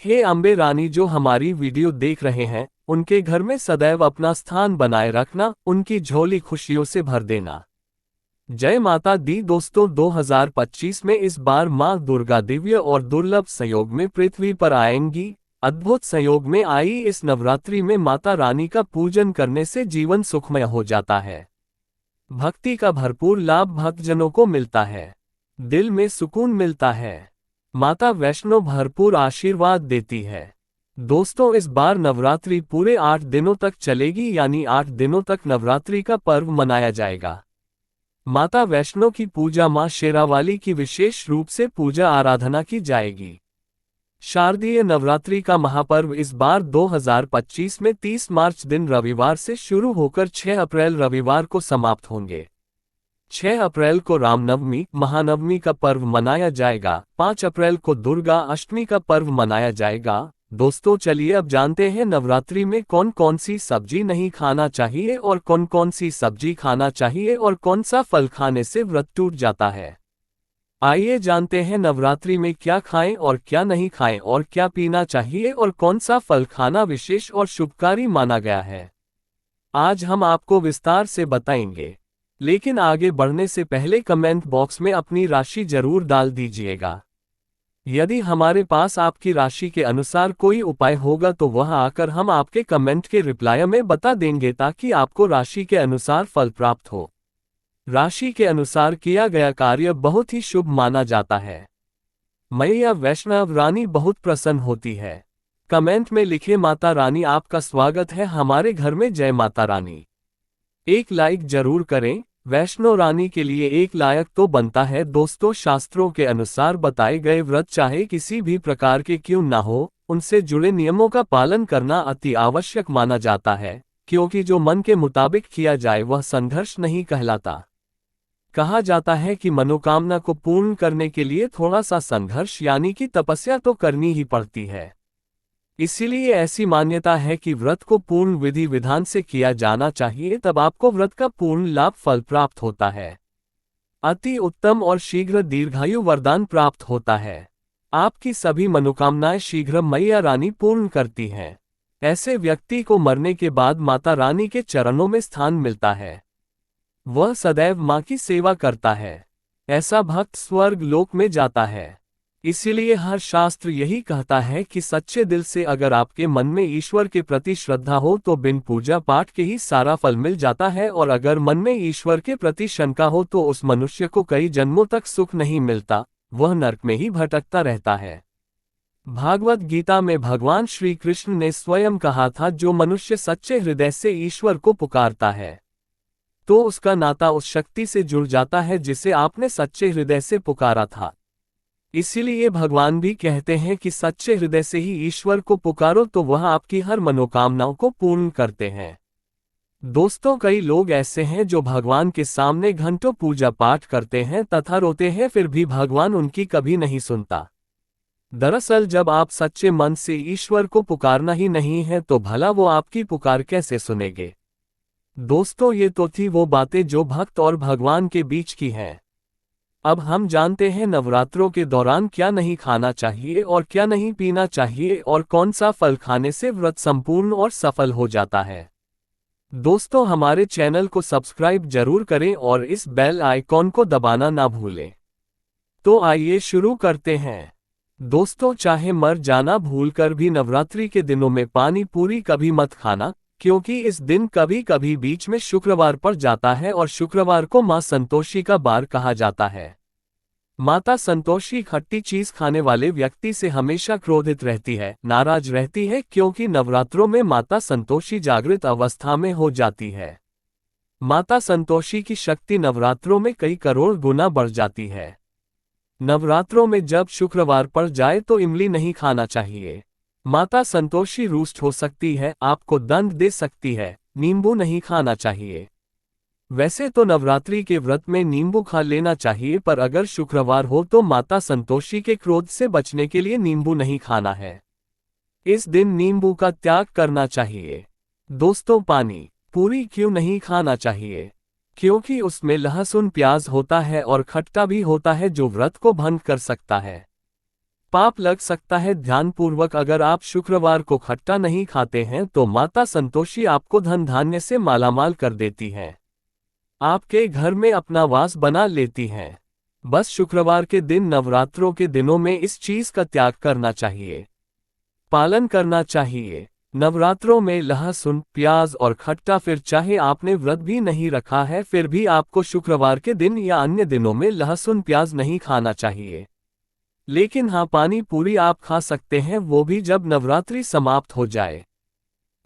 हे अम्बे रानी, जो हमारी वीडियो देख रहे हैं उनके घर में सदैव अपना स्थान बनाए रखना, उनकी झोली खुशियों से भर देना। जय माता दी। दोस्तों, 2025 में इस बार मां दुर्गा दिव्य और दुर्लभ संयोग में पृथ्वी पर आएंगी। अद्भुत संयोग में आई इस नवरात्रि में माता रानी का पूजन करने से जीवन सुखमय हो जाता है। भक्ति का भरपूर लाभ भक्तजनों को मिलता है, दिल में सुकून मिलता है। माता वैष्णो भरपूर आशीर्वाद देती है। दोस्तों, इस बार नवरात्रि पूरे 8 दिनों तक चलेगी, यानी 8 दिनों तक नवरात्रि का पर्व मनाया जाएगा। माता वैष्णो की पूजा मां शेरावाली की विशेष रूप से पूजा आराधना की जाएगी। शारदीय नवरात्रि का महापर्व इस बार 2025 में 30 मार्च दिन रविवार से शुरू होकर 6 अप्रैल रविवार को समाप्त होंगे। 6 अप्रैल को रामनवमी महानवमी का पर्व मनाया जाएगा। 5 अप्रैल को दुर्गा अष्टमी का पर्व मनाया जाएगा। दोस्तों, चलिए अब जानते हैं नवरात्रि में कौन कौन सी सब्जी नहीं खाना चाहिए और कौन कौन सी सब्जी खाना चाहिए और कौन सा फल खाने से व्रत टूट जाता है। आइए जानते हैं नवरात्रि में क्या खाएं और क्या नहीं खाएं और क्या पीना चाहिए और कौन सा फल खाना विशेष और शुभकारी माना गया है। आज हम आपको विस्तार से बताएंगे, लेकिन आगे बढ़ने से पहले कमेंट बॉक्स में अपनी राशि जरूर डाल दीजिएगा। यदि हमारे पास आपकी राशि के अनुसार कोई उपाय होगा तो वह आकर हम आपके कमेंट के रिप्लाई में बता देंगे, ताकि आपको राशि के अनुसार फल प्राप्त हो। राशि के अनुसार किया गया कार्य बहुत ही शुभ माना जाता है। मैया वैष्णव रानी बहुत प्रसन्न होती है। कमेंट में लिखे, माता रानी आपका स्वागत है हमारे घर में, जय माता रानी। एक लाइक जरूर करें। वैष्णो रानी के लिए एक लायक तो बनता है। दोस्तों, शास्त्रों के अनुसार बताए गए व्रत चाहे किसी भी प्रकार के क्यों ना हो, उनसे जुड़े नियमों का पालन करना अति आवश्यक माना जाता है, क्योंकि जो मन के मुताबिक किया जाए वह संघर्ष नहीं कहलाता। कहा जाता है कि मनोकामना को पूर्ण करने के लिए थोड़ा सा संघर्ष यानी कि तपस्या तो करनी ही पड़ती है। इसीलिए ऐसी मान्यता है कि व्रत को पूर्ण विधि विधान से किया जाना चाहिए, तब आपको व्रत का पूर्ण लाभ फल प्राप्त होता है। अति उत्तम और शीघ्र दीर्घायु वरदान प्राप्त होता है। आपकी सभी मनोकामनाएं शीघ्र मैया रानी पूर्ण करती हैं। ऐसे व्यक्ति को मरने के बाद माता रानी के चरणों में स्थान मिलता है। वह सदैव मां की सेवा करता है। ऐसा भक्त स्वर्ग लोक में जाता है। इसीलिए हर शास्त्र यही कहता है कि सच्चे दिल से अगर आपके मन में ईश्वर के प्रति श्रद्धा हो तो बिन पूजा पाठ के ही सारा फल मिल जाता है, और अगर मन में ईश्वर के प्रति शंका हो तो उस मनुष्य को कई जन्मों तक सुख नहीं मिलता, वह नरक में ही भटकता रहता है। भागवत गीता में भगवान श्री कृष्ण ने स्वयं कहा था, जो मनुष्य सच्चे हृदय से ईश्वर को पुकारता है तो उसका नाता उस शक्ति से जुड़ जाता है जिसे आपने सच्चे हृदय से पुकारा था। इसीलिए भगवान भी कहते हैं कि सच्चे हृदय से ही ईश्वर को पुकारो तो वह आपकी हर मनोकामनाओं को पूर्ण करते हैं। दोस्तों, कई लोग ऐसे हैं जो भगवान के सामने घंटों पूजा पाठ करते हैं तथा रोते हैं, फिर भी भगवान उनकी कभी नहीं सुनता। दरअसल जब आप सच्चे मन से ईश्वर को पुकारना ही नहीं है तो भला वो आपकी पुकार कैसे सुनेंगे। दोस्तों, ये तो थी वो बातें जो भक्त और भगवान के बीच की हैं। अब हम जानते हैं नवरात्रों के दौरान क्या नहीं खाना चाहिए और क्या नहीं पीना चाहिए और कौन सा फल खाने से व्रत संपूर्ण और सफल हो जाता है। दोस्तों, हमारे चैनल को सब्सक्राइब जरूर करें और इस बेल आइकॉन को दबाना ना भूलें। तो आइए शुरू करते हैं। दोस्तों, चाहे मर जाना भूलकर भी नवरात्रि के दिनों में पानी पूरी कभी मत खाना, क्योंकि इस दिन कभी कभी बीच में शुक्रवार पड़ जाता है और शुक्रवार को मां संतोषी का बार कहा जाता है। माता संतोषी खट्टी चीज खाने वाले व्यक्ति से हमेशा क्रोधित रहती है, नाराज रहती है, क्योंकि नवरात्रों में माता संतोषी जागृत अवस्था में हो जाती है। माता संतोषी की शक्ति नवरात्रों में कई करोड़ गुना बढ़ जाती है। नवरात्रों में जब शुक्रवार पड़ जाए तो इमली नहीं खाना चाहिए। माता संतोषी रुष्ट हो सकती है, आपको दंड दे सकती है। नींबू नहीं खाना चाहिए। वैसे तो नवरात्रि के व्रत में नींबू खा लेना चाहिए, पर अगर शुक्रवार हो तो माता संतोषी के क्रोध से बचने के लिए नींबू नहीं खाना है। इस दिन नींबू का त्याग करना चाहिए। दोस्तों, पानी पूरी क्यों नहीं खाना चाहिए? क्योंकि उसमें लहसुन प्याज होता है और खट्टा भी होता है जो व्रत को भंग कर सकता है। पाप लग सकता है। ध्यानपूर्वक अगर आप शुक्रवार को खट्टा नहीं खाते हैं तो माता संतोषी आपको धन धान्य से मालामाल कर देती हैं। आपके घर में अपना वास बना लेती हैं। बस शुक्रवार के दिन नवरात्रों के दिनों में इस चीज का त्याग करना चाहिए, पालन करना चाहिए। नवरात्रों में लहसुन, प्याज और खट्टा, फिर चाहे आपने व्रत भी नहीं रखा है फिर भी आपको शुक्रवार के दिन या अन्य दिनों में लहसुन प्याज नहीं खाना चाहिए। लेकिन हाँ, पानी पूरी आप खा सकते हैं, वो भी जब नवरात्रि समाप्त हो जाए।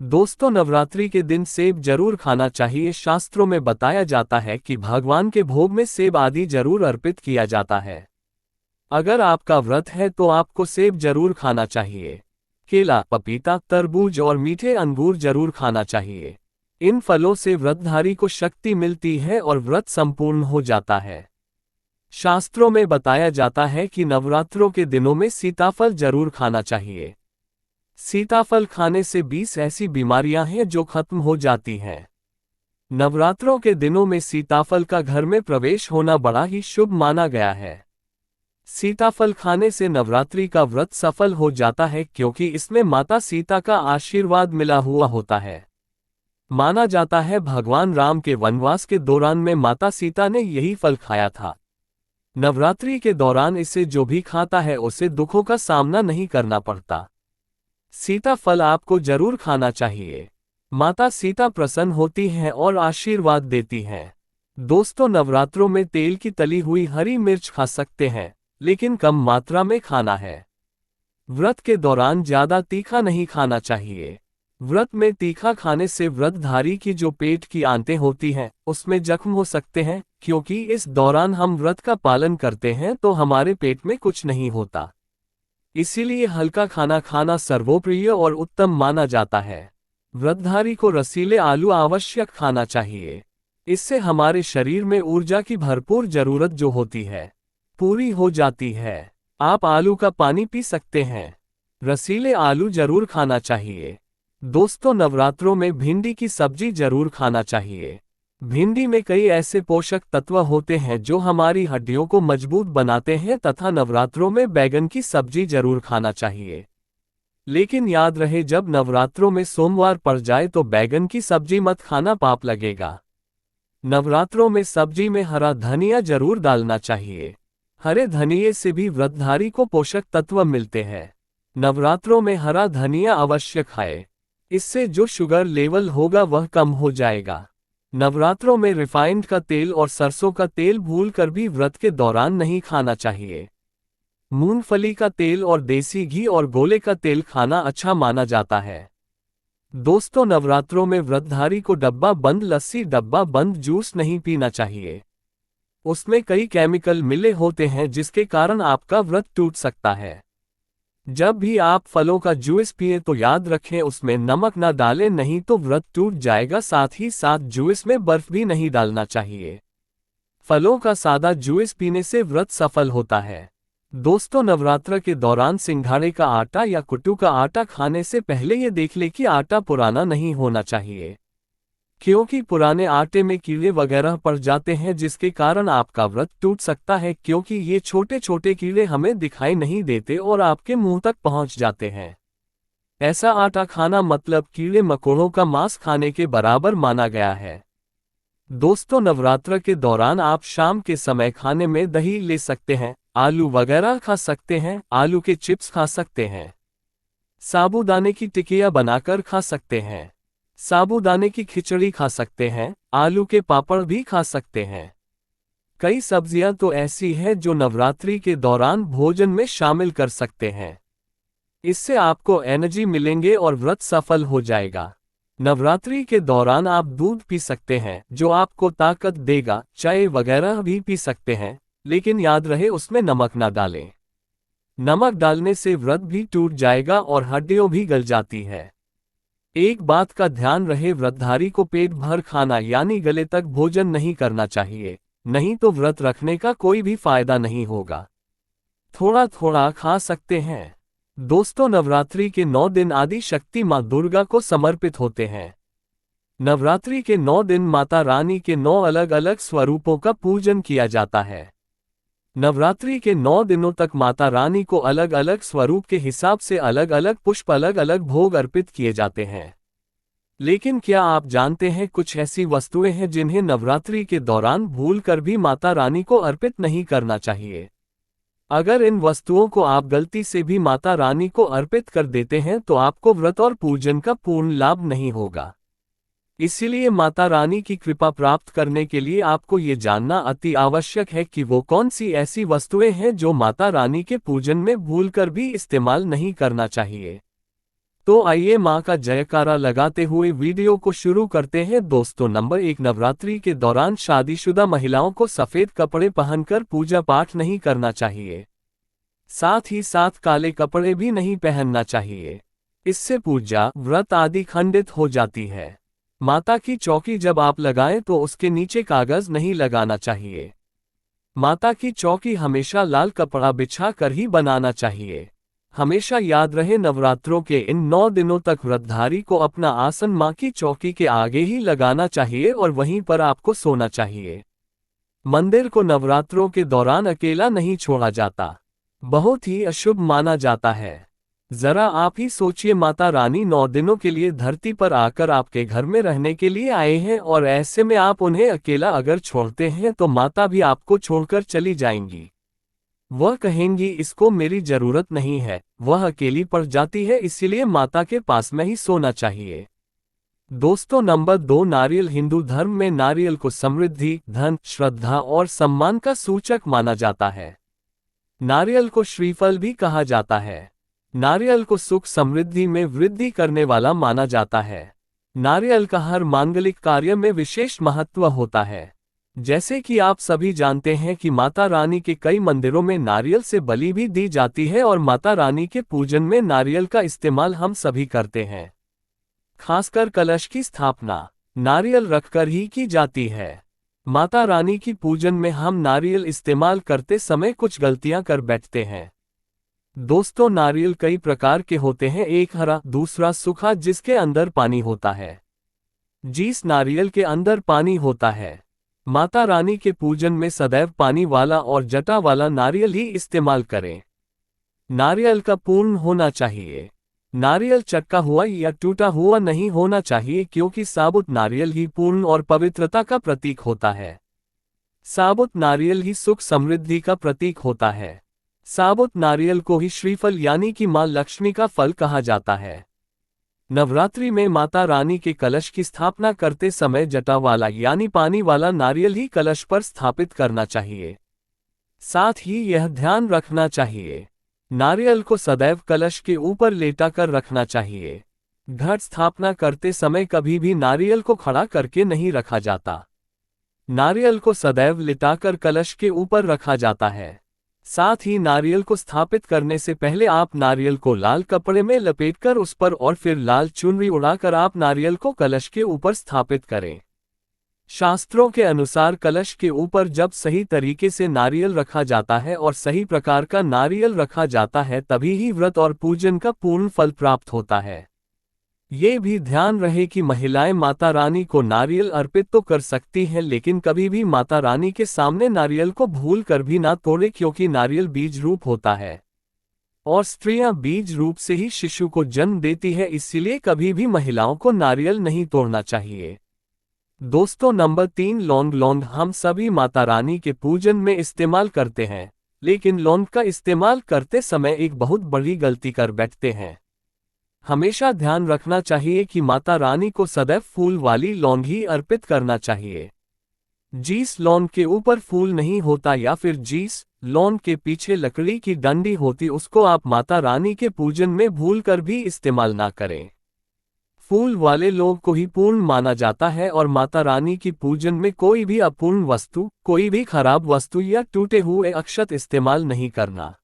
दोस्तों, नवरात्रि के दिन सेब जरूर खाना चाहिए। शास्त्रों में बताया जाता है कि भगवान के भोग में सेब आदि जरूर अर्पित किया जाता है। अगर आपका व्रत है तो आपको सेब जरूर खाना चाहिए। केला, पपीता, तरबूज और मीठे अंगूर जरूर खाना चाहिए। इन फलों से व्रतधारी को शक्ति मिलती है और व्रत संपूर्ण हो जाता है। शास्त्रों में बताया जाता है कि नवरात्रों के दिनों में सीताफल जरूर खाना चाहिए। सीताफल खाने से 20 ऐसी बीमारियां हैं जो खत्म हो जाती हैं। नवरात्रों के दिनों में सीताफल का घर में प्रवेश होना बड़ा ही शुभ माना गया है। सीताफल खाने से नवरात्रि का व्रत सफल हो जाता है क्योंकि इसमें माता सीता का आशीर्वाद मिला हुआ होता है। माना जाता है भगवान राम के वनवास के दौरान में माता सीता ने यही फल खाया था। नवरात्रि के दौरान इसे जो भी खाता है उसे दुखों का सामना नहीं करना पड़ता। सीताफल आपको जरूर खाना चाहिए। माता सीता प्रसन्न होती हैं और आशीर्वाद देती हैं। दोस्तों, नवरात्रों में तेल की तली हुई हरी मिर्च खा सकते हैं, लेकिन कम मात्रा में खाना है। व्रत के दौरान ज्यादा तीखा नहीं खाना चाहिए। व्रत में तीखा खाने से व्रतधारी की जो पेट की आंतें होती हैं उसमें जख्म हो सकते हैं। क्योंकि इस दौरान हम व्रत का पालन करते हैं तो हमारे पेट में कुछ नहीं होता। इसीलिए हल्का खाना खाना सर्वोप्रिय और उत्तम माना जाता है। व्रतधारी को रसीले आलू आवश्यक खाना चाहिए। इससे हमारे शरीर में ऊर्जा की भरपूर जरूरत जो होती है पूरी हो जाती है। आप आलू का पानी पी सकते हैं। रसीले आलू जरूर खाना चाहिए। दोस्तों, नवरात्रों में भिंडी की सब्जी जरूर खाना चाहिए। भिंडी में कई ऐसे पोषक तत्व होते हैं जो हमारी हड्डियों को मजबूत बनाते हैं तथा नवरात्रों में बैगन की सब्जी जरूर खाना चाहिए। लेकिन याद रहे, जब नवरात्रों में सोमवार पड़ जाए तो बैगन की सब्जी मत खाना, पाप लगेगा। नवरात्रों में सब्जी में हरा धनिया जरूर डालना चाहिए। हरे धनिये से भी व्रतधारी को पोषक तत्व मिलते हैं। नवरात्रों में हरा धनिया अवश्य खाए। इससे जो शुगर लेवल होगा वह कम हो जाएगा। नवरात्रों में रिफाइंड का तेल और सरसों का तेल भूलकर भी व्रत के दौरान नहीं खाना चाहिए। मूंगफली का तेल और देसी घी और गोले का तेल खाना अच्छा माना जाता है। दोस्तों, नवरात्रों में व्रतधारी को डब्बा बंद लस्सी, डब्बा बंद जूस नहीं पीना चाहिए। उसमें कई केमिकल मिले होते हैं जिसके कारण आपका व्रत टूट सकता है। जब भी आप फलों का जूस पिए तो याद रखें उसमें नमक ना डालें, नहीं तो व्रत टूट जाएगा। साथ ही साथ जूस में बर्फ भी नहीं डालना चाहिए। फलों का सादा जूस पीने से व्रत सफल होता है। दोस्तों, नवरात्र के दौरान सिंघाड़े का आटा या कुट्टू का आटा खाने से पहले ये देख ले कि आटा पुराना नहीं होना चाहिए, क्योंकि पुराने आटे में कीड़े वगैरह पड़ जाते हैं जिसके कारण आपका व्रत टूट सकता है। क्योंकि ये छोटे छोटे कीड़े हमें दिखाई नहीं देते और आपके मुंह तक पहुंच जाते हैं। ऐसा आटा खाना मतलब कीड़े मकोड़ों का मांस खाने के बराबर माना गया है। दोस्तों, नवरात्र के दौरान आप शाम के समय खाने में दही ले सकते हैं, आलू वगैरह खा सकते हैं, आलू के चिप्स खा सकते हैं, साबूदाने की टिकिया बनाकर खा सकते हैं, साबूदाने की खिचड़ी खा सकते हैं, आलू के पापड़ भी खा सकते हैं। कई सब्जियां तो ऐसी हैं जो नवरात्रि के दौरान भोजन में शामिल कर सकते हैं। इससे आपको एनर्जी मिलेंगे और व्रत सफल हो जाएगा। नवरात्रि के दौरान आप दूध पी सकते हैं जो आपको ताकत देगा। चाय वगैरह भी पी सकते हैं, लेकिन याद रहे उसमें नमक ना डालें। नमक डालने से व्रत भी टूट जाएगा और हड्डियां भी गल जाती है। एक बात का ध्यान रहे, व्रतधारी को पेट भर खाना यानी गले तक भोजन नहीं करना चाहिए, नहीं तो व्रत रखने का कोई भी फायदा नहीं होगा। थोड़ा थोड़ा खा सकते हैं। दोस्तों, नवरात्रि के 9 दिन आदि शक्ति मां दुर्गा को समर्पित होते हैं। नवरात्रि के 9 दिन माता रानी के 9 अलग अलग स्वरूपों का पूजन किया जाता है। नवरात्रि के 9 दिनों तक माता रानी को अलग अलग स्वरूप के हिसाब से अलग अलग पुष्प अलग अलग भोग अर्पित किए जाते हैं। लेकिन क्या आप जानते हैं कुछ ऐसी वस्तुएं हैं जिन्हें नवरात्रि के दौरान भूलकर भी माता रानी को अर्पित नहीं करना चाहिए। अगर इन वस्तुओं को आप गलती से भी माता रानी को अर्पित कर देते हैं तो आपको व्रत और पूजन का पूर्ण लाभ नहीं होगा। इसीलिए माता रानी की कृपा प्राप्त करने के लिए आपको ये जानना अति आवश्यक है कि वो कौन सी ऐसी वस्तुएं हैं जो माता रानी के पूजन में भूलकर भी इस्तेमाल नहीं करना चाहिए। तो आइए माँ का जयकारा लगाते हुए वीडियो को शुरू करते हैं। दोस्तों, नंबर 1, नवरात्रि के दौरान शादीशुदा महिलाओं को सफेद कपड़े पहनकर पूजा पाठ नहीं करना चाहिए। साथ ही साथ काले कपड़े भी नहीं पहनना चाहिए। इससे पूजा, व्रत आदि खंडित हो जाती है। माता की चौकी जब आप लगाएं तो उसके नीचे कागज नहीं लगाना चाहिए। माता की चौकी हमेशा लाल कपड़ा बिछा कर ही बनाना चाहिए। हमेशा याद रहे, नवरात्रों के इन 9 दिनों तक व्रतधारी को अपना आसन मां की चौकी के आगे ही लगाना चाहिए और वहीं पर आपको सोना चाहिए। मंदिर को नवरात्रों के दौरान अकेला नहीं छोड़ा जाता, बहुत ही अशुभ माना जाता है। जरा आप ही सोचिए, माता रानी 9 दिनों के लिए धरती पर आकर आपके घर में रहने के लिए आए हैं और ऐसे में आप उन्हें अकेला अगर छोड़ते हैं तो माता भी आपको छोड़कर चली जाएंगी। वह कहेंगी इसको मेरी जरूरत नहीं है, वह अकेली पड़ जाती है, इसीलिए माता के पास में ही सोना चाहिए। दोस्तों, नंबर 2, नारियल। हिंदू धर्म में नारियल को समृद्धि, धन, श्रद्धा और सम्मान का सूचक माना जाता है। नारियल को श्रीफल भी कहा जाता है। नारियल को सुख समृद्धि में वृद्धि करने वाला माना जाता है। नारियल का हर मांगलिक कार्य में विशेष महत्व होता है। जैसे कि आप सभी जानते हैं कि माता रानी के कई मंदिरों में नारियल से बलि भी दी जाती है और माता रानी के पूजन में नारियल का इस्तेमाल हम सभी करते हैं। खासकर कलश की स्थापना नारियल रखकर ही की जाती है। माता रानी की पूजन में हम नारियल इस्तेमाल करते समय कुछ गलतियां कर बैठते हैं। दोस्तों, नारियल कई प्रकार के होते हैं, एक हरा, दूसरा सूखा जिसके अंदर पानी होता है। जिस नारियल के अंदर पानी होता है। माता रानी के पूजन में सदैव पानी वाला और जटा वाला नारियल ही इस्तेमाल करें। नारियल का पूर्ण होना चाहिए। नारियल चटका हुआ या टूटा हुआ नहीं होना चाहिए, क्योंकि साबुत नारियल ही पूर्ण और पवित्रता का प्रतीक होता है। साबुत नारियल ही सुख समृद्धि का प्रतीक होता है। साबुत नारियल को ही श्रीफल यानी कि मां लक्ष्मी का फल कहा जाता है। नवरात्रि में माता रानी के कलश की स्थापना करते समय जटा वाला यानी पानी वाला नारियल ही कलश पर स्थापित करना चाहिए। साथ ही यह ध्यान रखना चाहिए, नारियल को सदैव कलश के ऊपर लेटा कर रखना चाहिए। घट स्थापना करते समय कभी भी नारियल को खड़ा करके नहीं रखा जाता। नारियल को सदैव लिटाकर कलश के ऊपर रखा जाता है। साथ ही नारियल को स्थापित करने से पहले आप नारियल को लाल कपड़े में लपेटकर उस पर और फिर लाल चुनरी उड़ाकर आप नारियल को कलश के ऊपर स्थापित करें। शास्त्रों के अनुसार कलश के ऊपर जब सही तरीके से नारियल रखा जाता है और सही प्रकार का नारियल रखा जाता है तभी ही व्रत और पूजन का पूर्ण फल प्राप्त होता है। ये भी ध्यान रहे कि महिलाएं माता रानी को नारियल अर्पित तो कर सकती हैं, लेकिन कभी भी माता रानी के सामने नारियल को भूल कर भी ना तोड़े, क्योंकि नारियल बीज रूप होता है और स्त्रियां बीज रूप से ही शिशु को जन्म देती है, इसीलिए कभी भी महिलाओं को नारियल नहीं तोड़ना चाहिए। दोस्तों, नंबर 3, लौंग। लौंग हम सभी माता रानी के पूजन में इस्तेमाल करते हैं, लेकिन लौंग का इस्तेमाल करते समय एक बहुत बड़ी गलती कर बैठते हैं। हमेशा ध्यान रखना चाहिए कि माता रानी को सदैव फूल वाली लौंग ही अर्पित करना चाहिए। जिस लौंग के ऊपर फूल नहीं होता या फिर जिस लौंग के पीछे लकड़ी की डंडी होती, उसको आप माता रानी के पूजन में भूलकर भी इस्तेमाल ना करें। फूल वाले लौंग को ही पूर्ण माना जाता है और माता रानी की पूजन में कोई भी अपूर्ण वस्तु, कोई भी खराब वस्तु या टूटे हुए अक्षत इस्तेमाल नहीं करना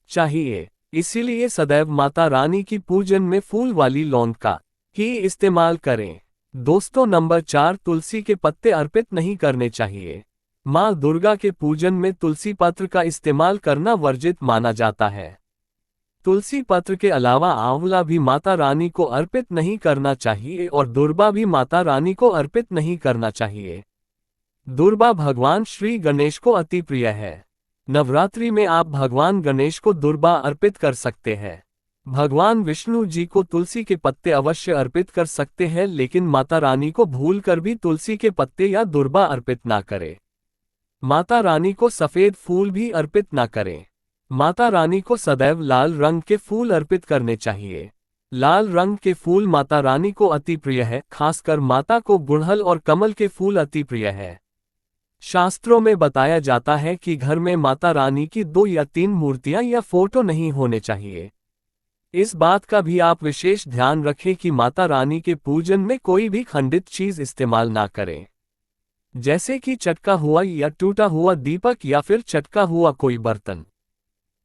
चाहिए। इसीलिए सदैव माता रानी की पूजन में फूल वाली लौंग का ही इस्तेमाल करें। दोस्तों, नंबर 4, तुलसी के पत्ते अर्पित नहीं करने चाहिए। माँ दुर्गा के पूजन में तुलसी पत्र का इस्तेमाल करना वर्जित माना जाता है। तुलसी पत्र के अलावा आंवला भी माता रानी को अर्पित नहीं करना चाहिए और दुर्बा भी माता रानी को अर्पित नहीं करना चाहिए। दुर्बा भगवान श्री गणेश को अति प्रिय है। नवरात्रि में आप भगवान गणेश को दुर्बा अर्पित कर सकते हैं। भगवान विष्णु जी को तुलसी के पत्ते अवश्य अर्पित कर सकते हैं, लेकिन माता रानी को भूलकर भी तुलसी के पत्ते या दुर्बा अर्पित ना करें। माता रानी को सफेद फूल भी अर्पित ना करें। माता रानी को सदैव लाल रंग के फूल अर्पित करने चाहिए। लाल रंग के फूल माता रानी को अति प्रिय है, खासकर माता को गुड़हल और कमल के फूल अति प्रिय है। शास्त्रों में बताया जाता है कि घर में माता रानी की 2 या 3 मूर्तियां या फोटो नहीं होने चाहिए। इस बात का भी आप विशेष ध्यान रखें कि माता रानी के पूजन में कोई भी खंडित चीज इस्तेमाल ना करें, जैसे कि चटका हुआ या टूटा हुआ दीपक या फिर चटका हुआ कोई बर्तन।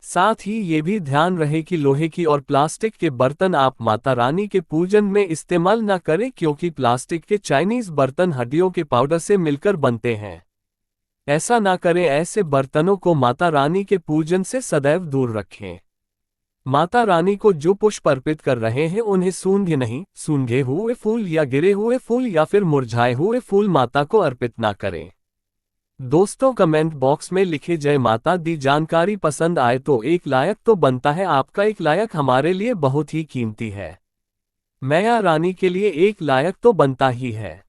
साथ ही ये भी ध्यान रहे कि लोहे की और प्लास्टिक के बर्तन आप माता रानी के पूजन में इस्तेमाल न करें, क्योंकि प्लास्टिक के चाइनीज बर्तन हड्डियों के पाउडर से मिलकर बनते हैं। ऐसा ना करें, ऐसे बर्तनों को माता रानी के पूजन से सदैव दूर रखें। माता रानी को जो पुष्प अर्पित कर रहे हैं उन्हें सूंघे नहीं, सूंघे हुए फूल या गिरे हुए फूल या फिर मुरझाए हुए फूल माता को अर्पित ना करें। दोस्तों, कमेंट बॉक्स में लिखे जय माता दी। जानकारी पसंद आए तो एक लाइक तो बनता है, आपका एक लाइक हमारे लिए बहुत ही कीमती है। मैया रानी के लिए एक लाइक तो बनता ही है।